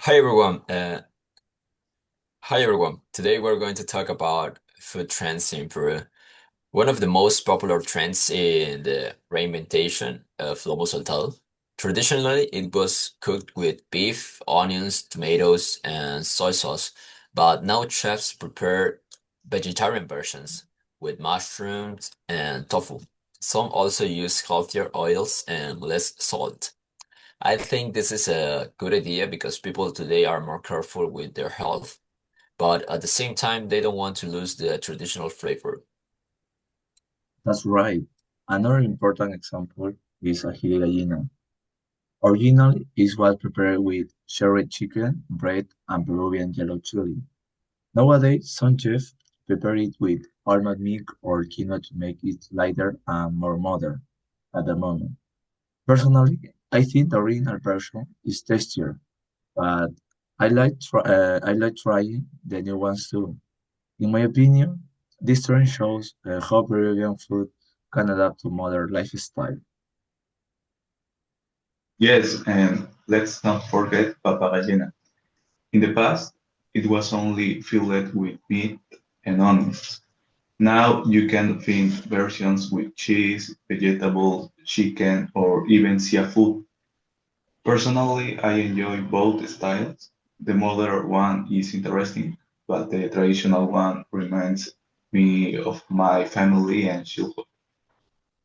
Hi everyone. Hi everyone. Today we're going to talk about food trends in Peru. One of the most popular trends is the reinventation of lomo saltado. Traditionally, it was cooked with beef, onions, tomatoes, and soy sauce, but now chefs prepare vegetarian versions with mushrooms and tofu. Some also use healthier oils and less salt. I think this is a good idea because people today are more careful with their health, but at the same time, they don't want to lose the traditional flavor. That's right. Another important example is ají de gallina. Originally, it was prepared with shredded chicken, bread, and Peruvian yellow chili. Nowadays, some chefs prepare it with almond milk or quinoa to make it lighter and more modern at the moment. Personally, I think the original version is tastier, but I like trying the new ones too. In my opinion, this trend shows how Peruvian food can adapt to modern lifestyle. Yes, and let's not forget papa gallina. In the past, it was only filled with meat and onions. Now you can find versions with cheese, vegetables, chicken, or even seafood. Personally, I enjoy both styles. The modern one is interesting, but the traditional one reminds me of my family and childhood.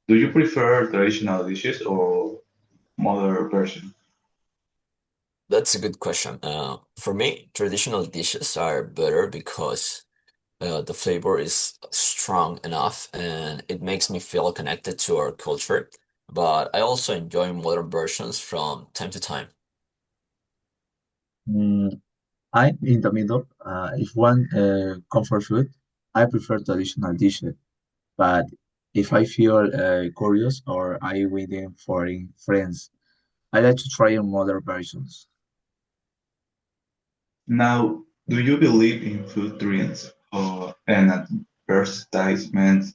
Do you prefer traditional dishes or modern version? That's a good question. For me, traditional dishes are better because the flavor is strong enough and it makes me feel connected to our culture. But I also enjoy modern versions from time to time. Mm, I'm in the middle. If one comfort food, I prefer traditional dishes. But if I feel curious or I waiting for friends, I like to try modern versions. Now, do you believe in food trends or and advertisements?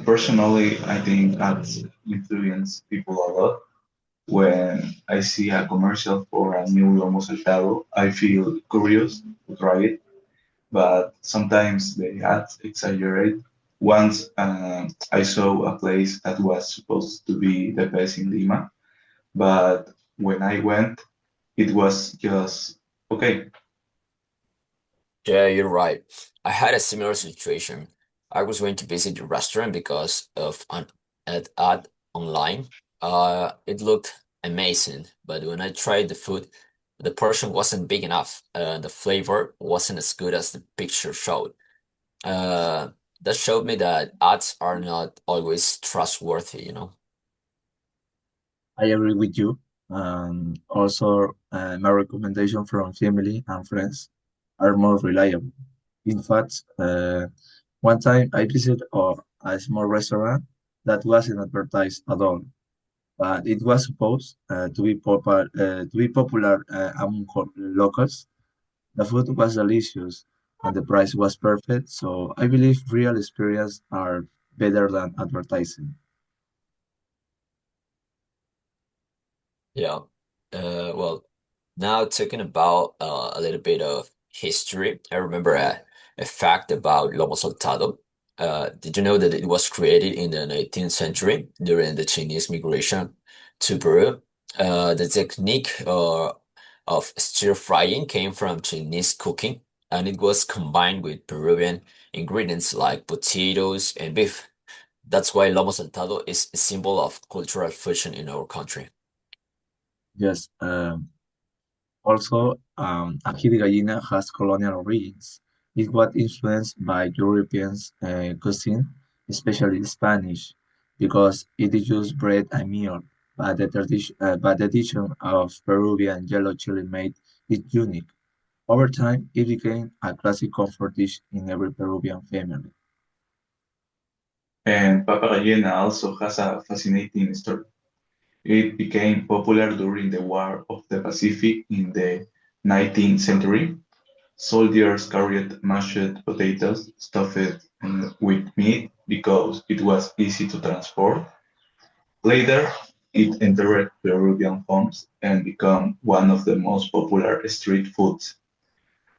Personally, I think ads influence people a lot. When I see a commercial for a new lomo saltado, I feel curious to try it, but sometimes the ads exaggerate. Once I saw a place that was supposed to be the best in Lima, but when I went, it was just okay. Yeah, you're right. I had a similar situation. I was going to visit the restaurant because of an ad online. It looked amazing, but when I tried the food, the portion wasn't big enough. The flavor wasn't as good as the picture showed. Uh, that showed me that ads are not always trustworthy. I agree with you. Also, my recommendation from family and friends are more reliable. In fact, one time I visited a small restaurant that wasn't advertised at all, but it was supposed to be popular among locals. The food was delicious and the price was perfect, so I believe real experience are better than advertising. Yeah. Well, now talking about a little bit of history, I remember a fact about lomo saltado. Did you know that it was created in the 19th century during the Chinese migration to Peru? The technique of stir frying came from Chinese cooking, and it was combined with Peruvian ingredients like potatoes and beef. That's why lomo saltado is a symbol of cultural fusion in our country. Yes. Also, ají de gallina has colonial origins. It was influenced by European cuisine, especially Spanish, because it used bread and meal. But the addition of Peruvian yellow chili made it unique. Over time, it became a classic comfort dish in every Peruvian family. And Papa Gallina also has a fascinating story. It became popular during the War of the Pacific in the 19th century. Soldiers carried mashed potatoes stuffed with meat because it was easy to transport. Later, It entered Peruvian homes and became one of the most popular street foods.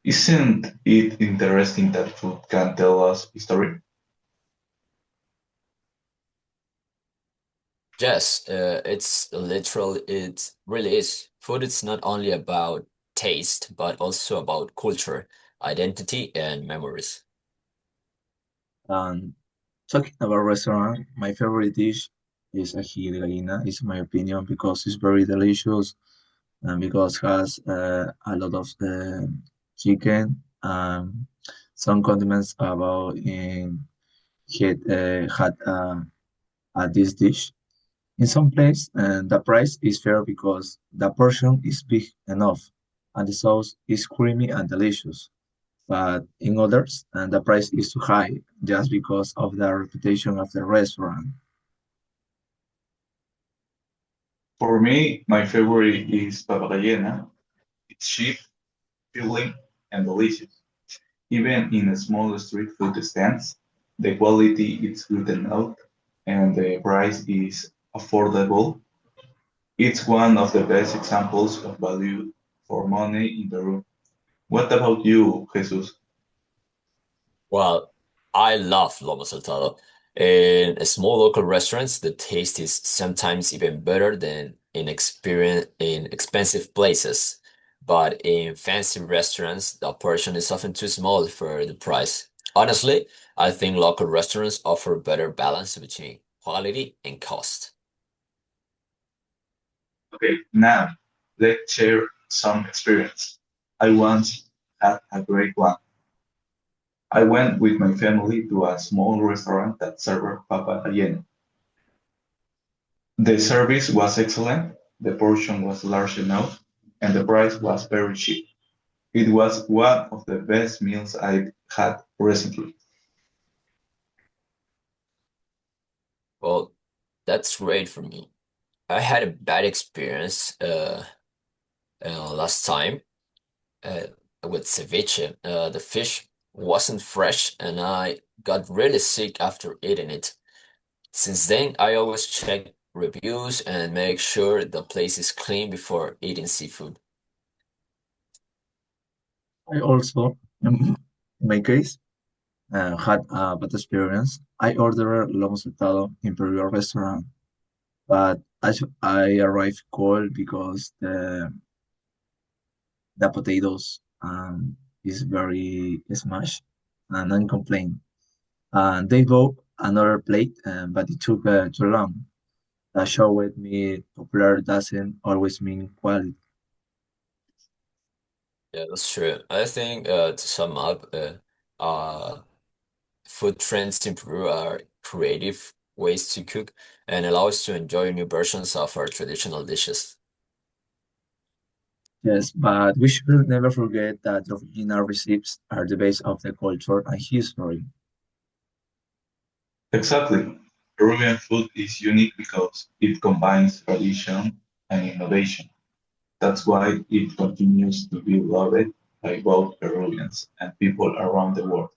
Isn't it interesting that food can tell us history? Yes, it really is. Food is not only about taste, but also about culture, identity, and memories. And talking about restaurant, my favorite dish is ají de gallina, is my opinion, because it's very delicious and because it has a lot of chicken, some condiments about in had at this dish. In some place, the price is fair because the portion is big enough and the sauce is creamy and delicious. But in others, the price is too high just because of the reputation of the restaurant. For me, my favorite is papa rellena. It's cheap, filling, and delicious. Even in small street food stands, the quality is good enough and the price is affordable. It's one of the best examples of value for money in the room. What about you, Jesus? Well, I love lomo saltado. In small local restaurants, the taste is sometimes even better than in expensive places. But in fancy restaurants, the portion is often too small for the price. Honestly, I think local restaurants offer better balance between quality and cost. Okay, now let's share some experience. I once had a great one. I went with my family to a small restaurant that served papa relleno. The service was excellent, the portion was large enough, and the price was very cheap. It was one of the best meals I've had recently. Well, that's great for me. I had a bad experience last time uh, with ceviche. The fish wasn't fresh, and I got really sick after eating it. Since then, I always check reviews and make sure the place is clean before eating seafood. I also, in my case, had a bad experience. I ordered lomo saltado in Peruvian restaurant, but I arrived cold because the potatoes is very smashed and I complained. And they bought another plate, but it took too long. That showed me popular doesn't always mean quality. Yeah, that's true. I think to sum up, food trends in Peru are creative ways to cook and allow us to enjoy new versions of our traditional dishes. Yes, but we should never forget that the original recipes are the base of the culture and history. Exactly. Peruvian food is unique because it combines tradition and innovation. That's why it continues to be loved by both Peruvians and people around the world.